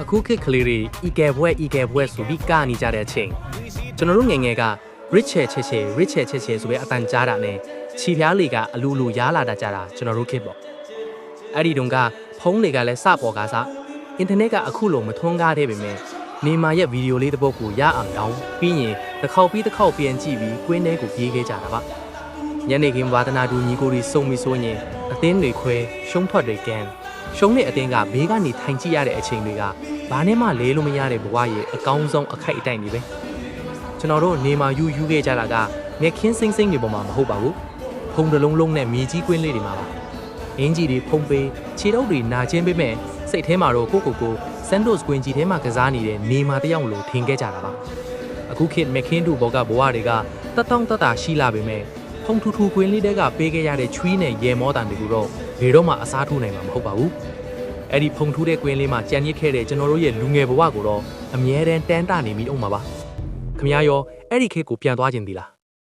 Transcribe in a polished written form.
အခုခေတ်ကလေးတွေဤကဲဘွဲဆိုပြီးကနေကြတဲ့အချိန်ကျွန်တော်တို့ငယ်ငယ်က rich ချေဆိုတဲ့အတန်ကြားတာနဲ့ခြေပြားလေးကအလူရားလာတာကြတာကျွန်တော်တို့ခေတ်ပေါ့အဲ့ဒီတုန်းကဖုန်းတွေကလည်းစပေါ်ကားစားအင်တာနက်ကအခုလိုမထွန်းကားသေးပေမဲ့နေမာရဲ့ဗီဒီယိုလေးတစ်ပုဒ်ကိုရအောင်တောင်းပြီးရင်တစ်ခေါက်ပြန်ကြည့်ပြီးကွင်းထဲကိုပြေးခဲ့ကြတာပါညနေခင်းဝါသနာတူညီကိုတွေစုံပြီးဆိုရင်အသင်းတွေခွဲရှုံးထွက်တွေကန်ရှုံးတဲ့အတင်းကဘေးကနေထိုင်ကြည့်ရတဲ့အချိန်တွေကဘာနဲ့မှလဲလို့မရတဲ့ဘဝရဲ့အကောင်းဆုံးအခိုက်အတန့်တွေပဲကျွန်တော်တို့နေမာယူခဲ့ကြတာကမျက်ခင်းစိမ့်တွေပေါ်မှာမဟုတ်ပါဘူးဖုံတစ်လုံးနဲ့မြေကြီးကွင်းလေးတွေမှာပါအင်ဂျီတွေဖုံပေးခြေထောက်တွေနာကျင်းပေးမဲ့စိတ်ထဲမှာတော့ကိုဆန်ဒိုစ်ကွင်းကြီးထဲမှာကစားနေတဲ့နေမာတယောက်လိုထင်ခဲ့ကြတာပါအခုခေတ်မျက်ခင်းတူဘောကဘဝတွေကတတောင့်တတရှိလာပေမဲ့ဖုံထူကွင်းလေးတဲကပေးခဲ့ရတဲ့ချွီးနဲ့ရေမောတန်တွေကိုတော့ဘယ်တော့မှအစားထိုးနိုင်မှာမဟုတ်ပါဘူးအဲ့ဒီဖုံထူတဲ့ကွင်းလေးမှာကြံ့ရစ်ခဲ့တဲ့ကျွန်တော်တို့ရဲ့လူငယ်ဘဝကိုတော့အမြဲတမ်းတန်းတနေမိအောင်ပါခင်ဗျားရောအဲ့ဒီခေတ်ကိုပြန်သွားခြင်းသီလား